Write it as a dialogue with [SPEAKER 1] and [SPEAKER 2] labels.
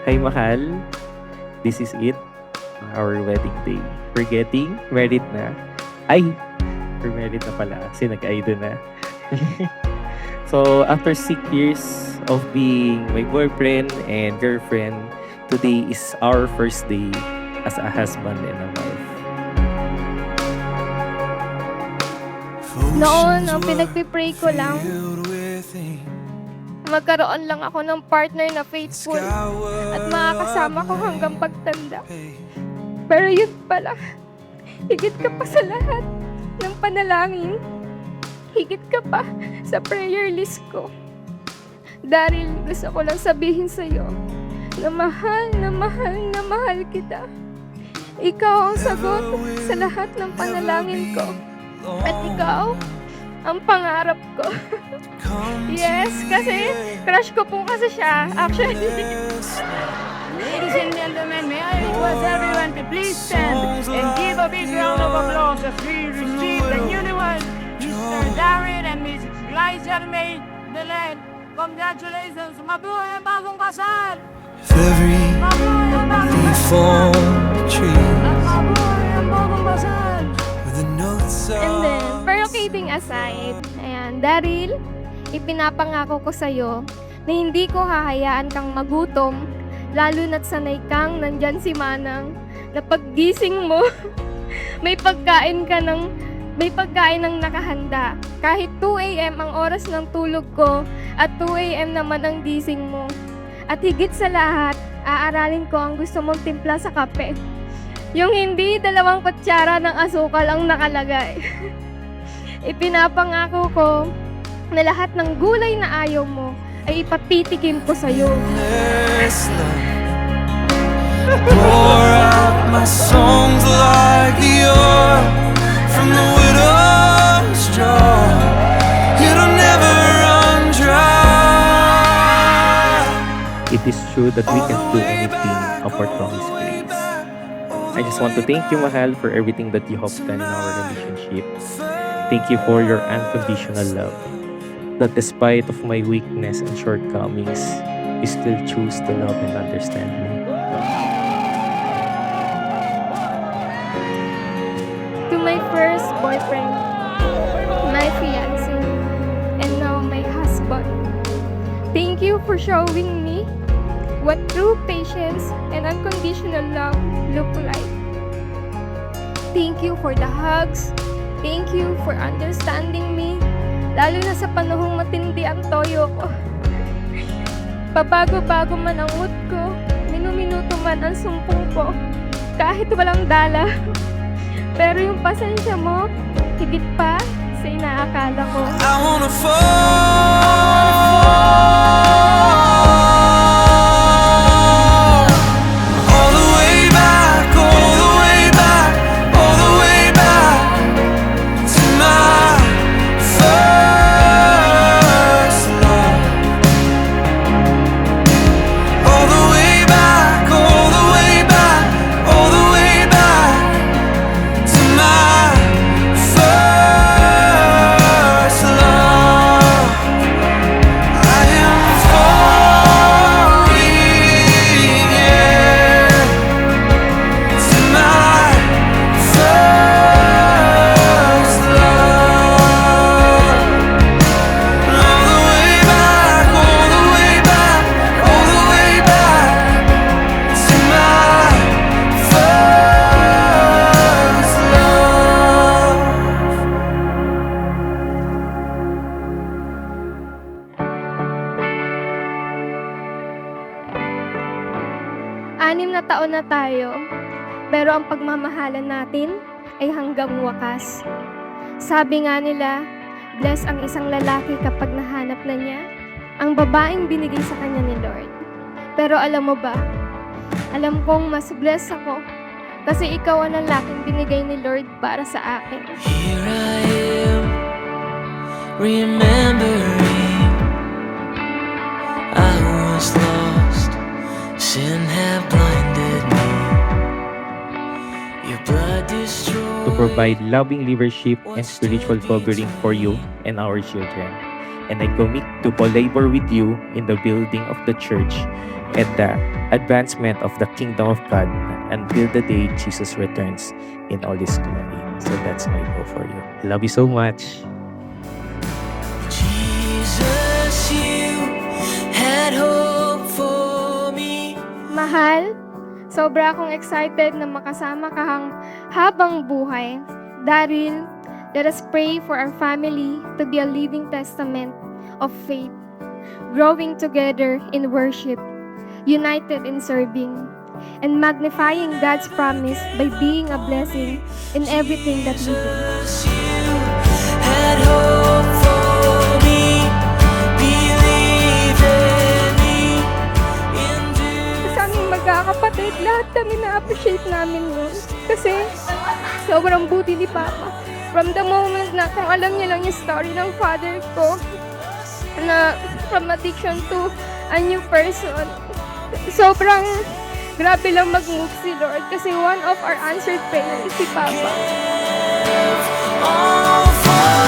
[SPEAKER 1] Hi, mahal. This is it. Our wedding day. We're getting married na. Ay! We're married na pala. Kasi nag-aido na. So, after 6 years of being my boyfriend and girlfriend, today is our first day as a husband and a wife.
[SPEAKER 2] Noon, ang pinagpipray ko lang, magkaroon lang ako ng partner na faithful at makakasama ko hanggang pagtanda. Pero yun pala, higit ka pa sa lahat ng panalangin. Higit ka pa sa prayer list ko. Dahil gusto ko lang sabihin sa'yo na mahal na mahal na mahal kita. Ikaw ang sagot sa lahat ng panalangin ko. At ikaw ang pangarap ko. Yes, kasi crush ko po kasi siya. Actually.
[SPEAKER 3] Ladies and gentlemen, may I request everyone to please stand and give a big round of applause as we receive the newlyweds, Mr. Darren and Miss Liza May Delan. Congratulations! Mabuhay ang bagong kasal!
[SPEAKER 4] Every
[SPEAKER 3] Mabuhay ang bagong
[SPEAKER 4] leaf
[SPEAKER 3] kasal!
[SPEAKER 4] on the tree
[SPEAKER 3] At mabuhay ang bagong kasal!
[SPEAKER 4] with the notes
[SPEAKER 2] And then,
[SPEAKER 4] of
[SPEAKER 2] pero kidding aside, ayan, Daryl, ipinapangako ko sa'yo na hindi ko hahayaan kang magutom, lalo na't sanay kang nandyan si Manang, na paggising mo, may pagkain ng nakahanda. Kahit 2 a.m. ang oras ng tulog ko at 2 a.m. naman ang gising mo. At higit sa lahat, aaralin ko ang gusto mong timpla sa kape. Yung hindi 2 kutsara ng asukal ang nakalagay. Ipinapangako ko na lahat ng gulay na ayaw mo ay ipatitikim ko sa'yo.
[SPEAKER 4] endless love. Pour out my songs like the oil from the widow's jar. It'll never run dry.
[SPEAKER 1] It is true that we can do anything of our promised grace. I just want to thank you, mahal, for everything that you have done in our relationship. Thank you for your unconditional love. That despite of my weakness and shortcomings, you still choose to love and understand me.
[SPEAKER 2] To my first boyfriend, my fiancé, and now my husband. Thank you for showing me what true patience and unconditional love look like. Thank you for the hugs. Thank you for understanding me. Lalo na sa panahong matindi ang toyo ko. Pabago-bago man ang mood ko, minuminuto man ang sumpong ko, kahit walang dala. Pero yung pasensya mo, higit pa sa inaakala ko.
[SPEAKER 4] I wanna fall all the way back, all the way back, all the way back to my first love. All the way back, all the way back, all the way back to my first love. I am falling, yeah, to my first love. All the way back, all the way back, all the way back to my first love.
[SPEAKER 2] Anim na taon na tayo, pero ang pagmamahalan natin ay hanggang wakas. Sabi nga nila, bless ang isang lalaki kapag nahanap na niya ang babaeng binigay sa kanya ni Lord. Pero alam mo ba, alam kong mas bless ako kasi ikaw ang lalaking binigay ni Lord para sa akin.
[SPEAKER 4] Here I am, remembering I was lost, sin had blinded me. Your blood destroyed.
[SPEAKER 1] To provide loving leadership and spiritual covering for you and our children. and I commit to co-labor with you in the building of the church and the advancement of the kingdom of God until the day Jesus returns in all his glory. So that's my goal for you. I love you so much.
[SPEAKER 4] Jesus, you had hope for me.
[SPEAKER 2] Mahal, sobra akong excited na makasama ka habang buhay. Daryl, let us pray for our family to be a living testament of faith, growing together in worship, united in serving, and magnifying God's promise by being a blessing in everything that we do.
[SPEAKER 4] Jesus, you had hope for me. Believe in me.
[SPEAKER 2] Sa aming magkakapatid, lahat kami na-appreciate namin yun. Kasi sobrang buti ni Papa. From the moment na kung alam niya lang yung story ng father ko, na from addiction to a new person, sobrang grabe lang mag-move si Lord kasi one of our answered prayers is si Papa.
[SPEAKER 4] All for